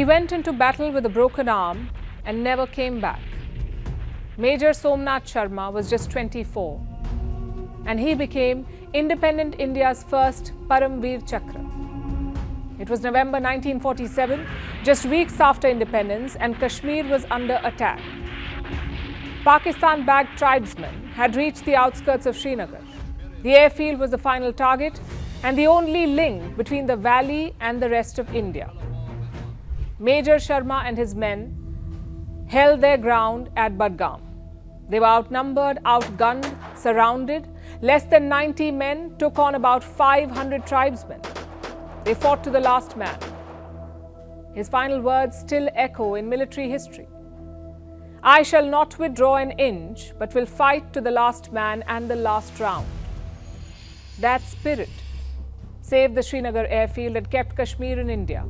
He went into battle with a broken arm and never came back. Major Somnath Sharma was just 24, and he became independent India's first Param Vir Chakra. It was November 1947, just weeks after independence, and Kashmir was under attack. Pakistan-backed tribesmen had reached the outskirts of Srinagar. The airfield was the final target and the only link between the valley and the rest of India. Major Sharma and his men held their ground at Budgam. They were outnumbered, outgunned, surrounded. Less than 90 men took on about 500 tribesmen. They fought to the last man. His final words still echo in military history. I shall not withdraw an inch, but will fight to the last man and the last round. That spirit saved the Srinagar airfield and kept Kashmir in India.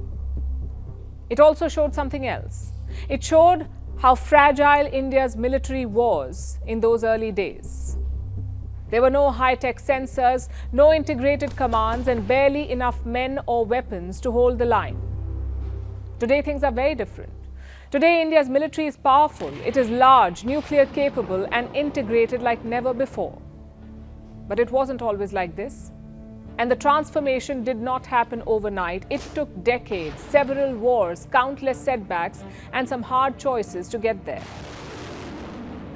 It also showed something else. It showed how fragile India's military was in those early days. There were no high-tech sensors, no integrated commands, and barely enough men or weapons to hold the line. Today, things are very different. Today, India's military is powerful. It is large, nuclear capable, and integrated like never before. But it wasn't always like this. And the transformation did not happen overnight. It took decades, several wars, countless setbacks, and some hard choices to get there.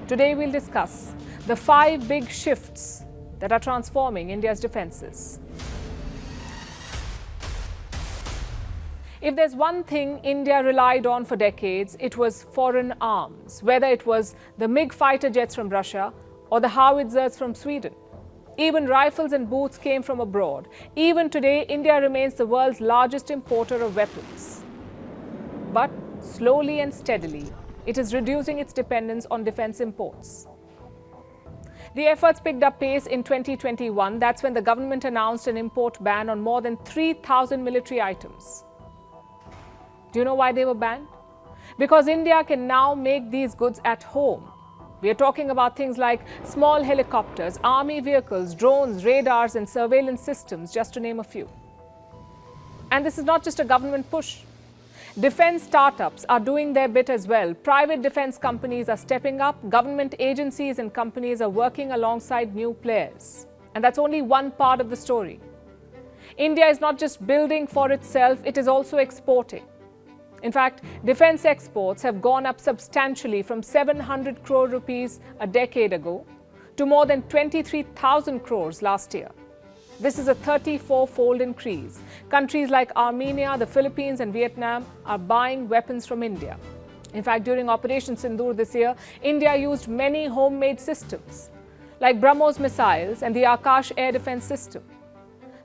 Today, we'll discuss the 5 big shifts that are transforming India's defenses. If there's one thing India relied on for decades, it was foreign arms, whether it was the MiG fighter jets from Russia or the howitzers from Sweden. Even rifles and boots came from abroad. Even today, India remains the world's largest importer of weapons. But slowly and steadily, it is reducing its dependence on defense imports. The efforts picked up pace in 2021. That's when the government announced an import ban on more than 3,000 military items. Do you know why they were banned? Because India can now make these goods at home. We are talking about things like small helicopters, army vehicles, drones, radars, and surveillance systems, just to name a few. And this is not just a government push. Defense startups are doing their bit as well. Private defense companies are stepping up. Government agencies and companies are working alongside new players. And that's only one part of the story. India is not just building for itself, it is also exporting. In fact, defense exports have gone up substantially from 700 crore rupees a decade ago to more than 23,000 crores last year. This is a 34-fold increase. Countries like Armenia, the Philippines, and Vietnam are buying weapons from India. In fact, during Operation Sindoor this year, India used many homemade systems, like BrahMos missiles and the Akash air defense system.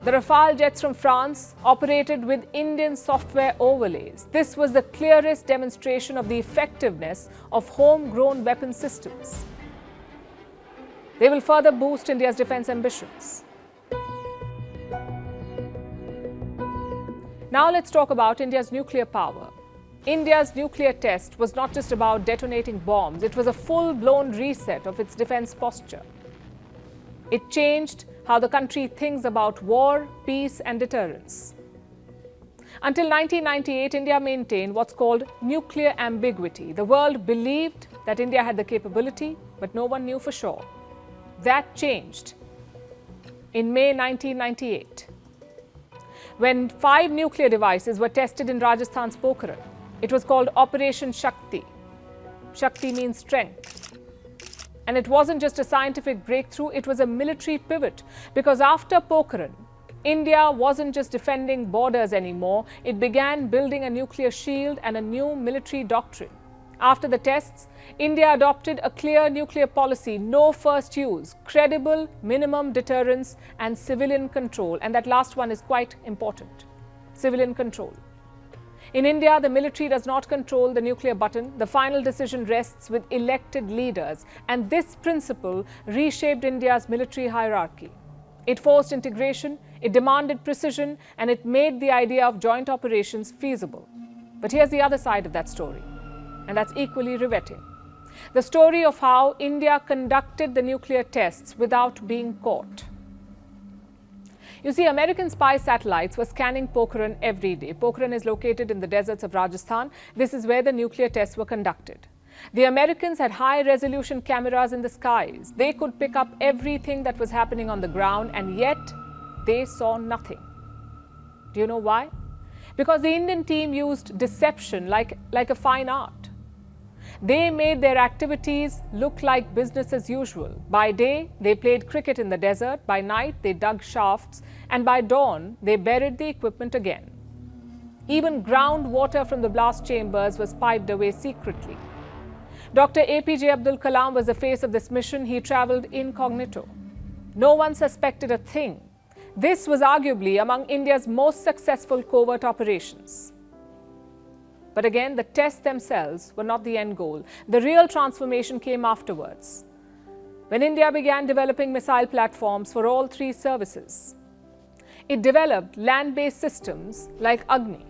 The Rafale jets from France operated with Indian software overlays. This was the clearest demonstration of the effectiveness of homegrown weapon systems. They will further boost India's defense ambitions. Now let's talk about India's nuclear power. India's nuclear test was not just about detonating bombs, it was a full-blown reset of its defense posture. It changed how the country thinks about war, peace, and deterrence. Until 1998, India maintained what's called nuclear ambiguity. The world believed that India had the capability, but no one knew for sure. That changed in May 1998. When 5 nuclear devices were tested in Rajasthan's Pokhran. It was called Operation Shakti. Shakti means strength. And it wasn't just a scientific breakthrough, it was a military pivot. Because after Pokhran, India wasn't just defending borders anymore, it began building a nuclear shield and a new military doctrine. After the tests, India adopted a clear nuclear policy, no first use, credible minimum deterrence and civilian control. And that last one is quite important, civilian control. In India, the military does not control the nuclear button. The final decision rests with elected leaders. And this principle reshaped India's military hierarchy. It forced integration, it demanded precision, and it made the idea of joint operations feasible. But here's the other side of that story. And that's equally riveting. The story of how India conducted the nuclear tests without being caught. You see, American spy satellites were scanning Pokhran every day. Pokhran is located in the deserts of Rajasthan. This is where the nuclear tests were conducted. The Americans had high-resolution cameras in the skies. They could pick up everything that was happening on the ground, and yet they saw nothing. Do you know why? Because the Indian team used deception like a fine art. They made their activities look like business as usual. By day, they played cricket in the desert. By night, they dug shafts. And by dawn, they buried the equipment again. Even groundwater from the blast chambers was piped away secretly. Dr. APJ Abdul Kalam was the face of this mission. He traveled incognito. No one suspected a thing. This was arguably among India's most successful covert operations. But again, the tests themselves were not the end goal. The real transformation came afterwards, when India began developing missile platforms for all three services. It developed land-based systems like Agni,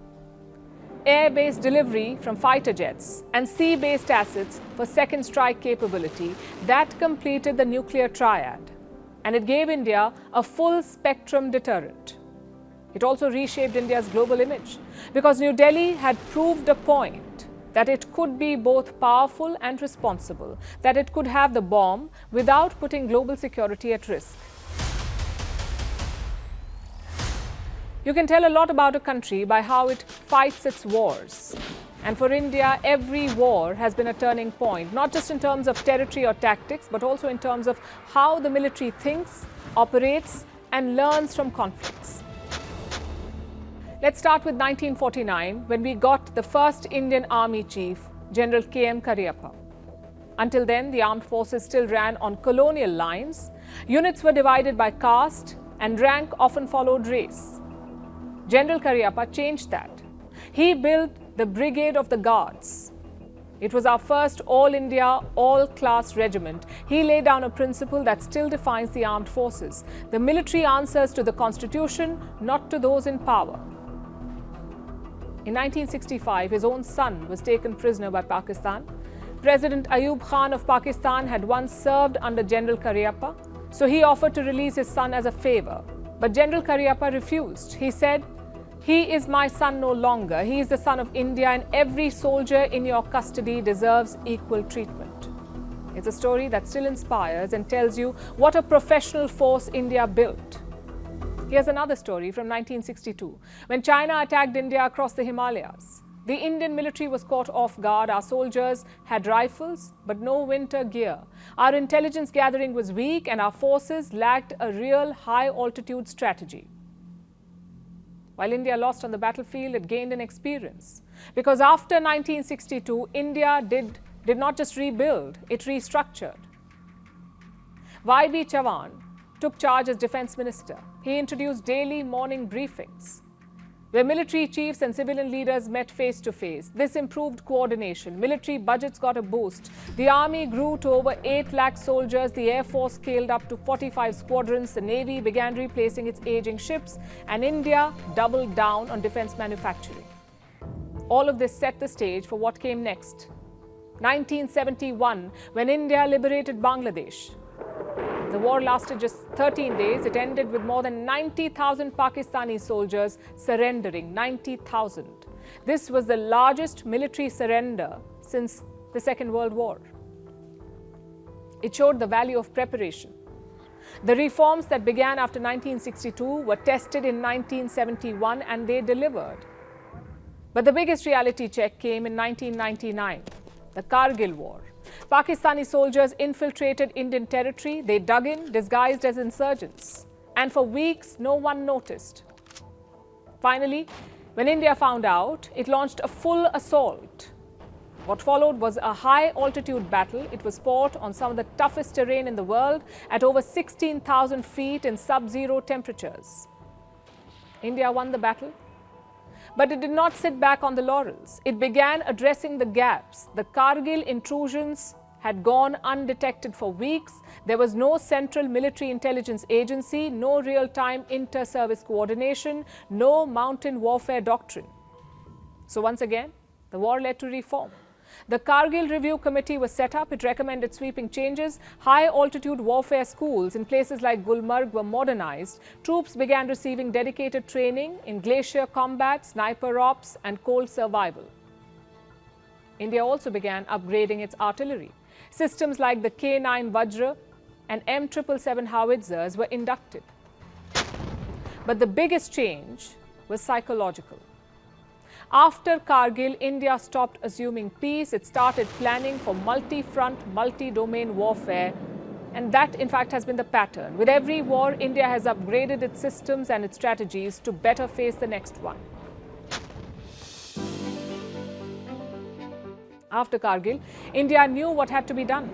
air-based delivery from fighter jets, and sea-based assets for second strike capability that completed the nuclear triad. And it gave India a full-spectrum deterrent. It also reshaped India's global image, because New Delhi had proved a point that it could be both powerful and responsible, that it could have the bomb without putting global security at risk. You can tell a lot about a country by how it fights its wars. And for India, every war has been a turning point, not just in terms of territory or tactics, but also in terms of how the military thinks, operates, and learns from conflicts. Let's start with 1949, when we got the first Indian Army chief, General K.M. Cariappa. Until then, the armed forces still ran on colonial lines. Units were divided by caste, and rank often followed race. General Cariappa changed that. He built the Brigade of the Guards. It was our first all-India, all-class regiment. He laid down a principle that still defines the armed forces. The military answers to the constitution, not to those in power. In 1965, his own son was taken prisoner by Pakistan. President Ayub Khan of Pakistan had once served under General Cariappa, so he offered to release his son as a favor. But General Cariappa refused. He said, "He is my son no longer. He is the son of India, and every soldier in your custody deserves equal treatment." It's a story that still inspires and tells you what a professional force India built. Here's another story from 1962, when China attacked India across the Himalayas. The Indian military was caught off guard. Our soldiers had rifles, but no winter gear. Our intelligence gathering was weak, and our forces lacked a real high-altitude strategy. While India lost on the battlefield, it gained in experience. Because after 1962, India did not just rebuild, it restructured. Y.B. Chavan took charge as defense minister. He introduced daily morning briefings, where military chiefs and civilian leaders met face to face. This improved coordination. Military budgets got a boost. The army grew to over 8 lakh soldiers. The air force scaled up to 45 squadrons. The navy began replacing its aging ships, and India doubled down on defense manufacturing. All of this set the stage for what came next. 1971, when India liberated Bangladesh. The war lasted just 13 days. It ended with more than 90,000 Pakistani soldiers surrendering. 90,000. This was the largest military surrender since the Second World War. It showed the value of preparation. The reforms that began after 1962 were tested in 1971, and they delivered. But the biggest reality check came in 1999, the Kargil War. Pakistani soldiers infiltrated Indian territory. They dug in, disguised as insurgents. And for weeks, no one noticed. Finally, when India found out, it launched a full assault. What followed was a high-altitude battle. It was fought on some of the toughest terrain in the world at over 16,000 feet in sub-zero temperatures. India won the battle. But it did not sit back on the laurels. It began addressing the gaps. The Kargil intrusions had gone undetected for weeks. There was no central military intelligence agency, no real-time inter-service coordination, no mountain warfare doctrine. So once again, the war led to reform. The Kargil Review Committee was set up. It recommended sweeping changes. High-altitude warfare schools in places like Gulmarg were modernized. Troops began receiving dedicated training in glacier combat, sniper ops, and cold survival. India also began upgrading its artillery. Systems like the K9 Vajra and M777 howitzers were inducted. But the biggest change was psychological. After Kargil, India stopped assuming peace. It started planning for multi-front, multi-domain warfare. And that, in fact, has been the pattern. With every war, India has upgraded its systems and its strategies to better face the next one. After Kargil, India knew what had to be done.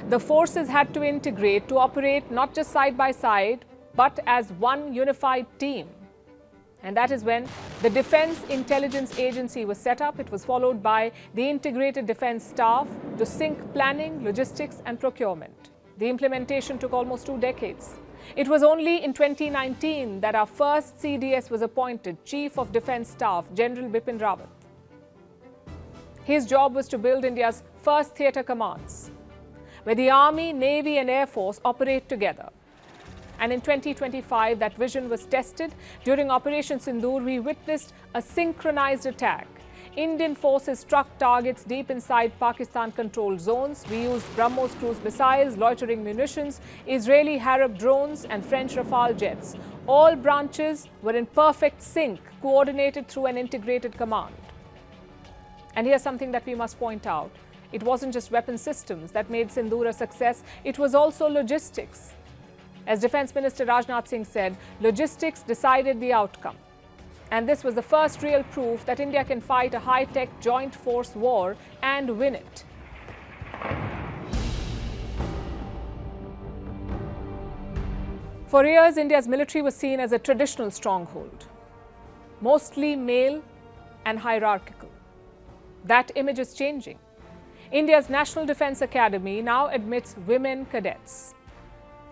The forces had to integrate to operate not just side by side, but as one unified team. And that is when the Defence Intelligence Agency was set up. It was followed by the Integrated Defence Staff to sync planning, logistics and procurement. The implementation took almost 2 decades. It was only in 2019 that our first CDS was appointed, Chief of Defence Staff, General Bipin Rawat. His job was to build India's first theatre commands, where the Army, Navy and Air Force operate together. And in 2025, that vision was tested. During Operation Sindoor, we witnessed a synchronized attack. Indian forces struck targets deep inside Pakistan-controlled zones. We used BrahMos cruise missiles, loitering munitions, Israeli Harab drones and French Rafale jets. All branches were in perfect sync, coordinated through an integrated command. And here's something that we must point out. It wasn't just weapon systems that made Sindoor a success, it was also logistics. As Defence Minister Rajnath Singh said, logistics decided the outcome. And this was the first real proof that India can fight a high-tech joint force war and win it. For years, India's military was seen as a traditional stronghold, mostly male and hierarchical. That image is changing. India's National Defence Academy now admits women cadets.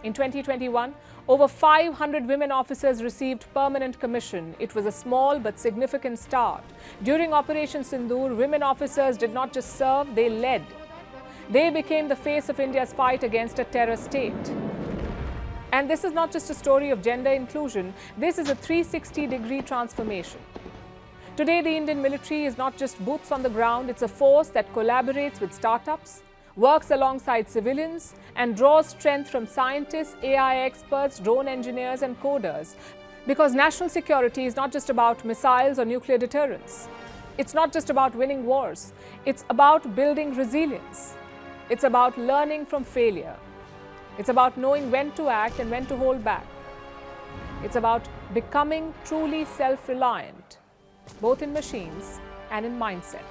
In 2021, over 500 women officers received permanent commission. It was a small but significant start. During Operation Sindoor, women officers did not just serve, they led. They became the face of India's fight against a terror state. And this is not just a story of gender inclusion, this is a 360-degree transformation. Today, the Indian military is not just boots on the ground, it's a force that collaborates with startups, works alongside civilians, and draws strength from scientists, AI experts, drone engineers, and coders. Because national security is not just about missiles or nuclear deterrence. It's not just about winning wars. It's about building resilience. It's about learning from failure. It's about knowing when to act and when to hold back. It's about becoming truly self-reliant, both in machines and in mindset.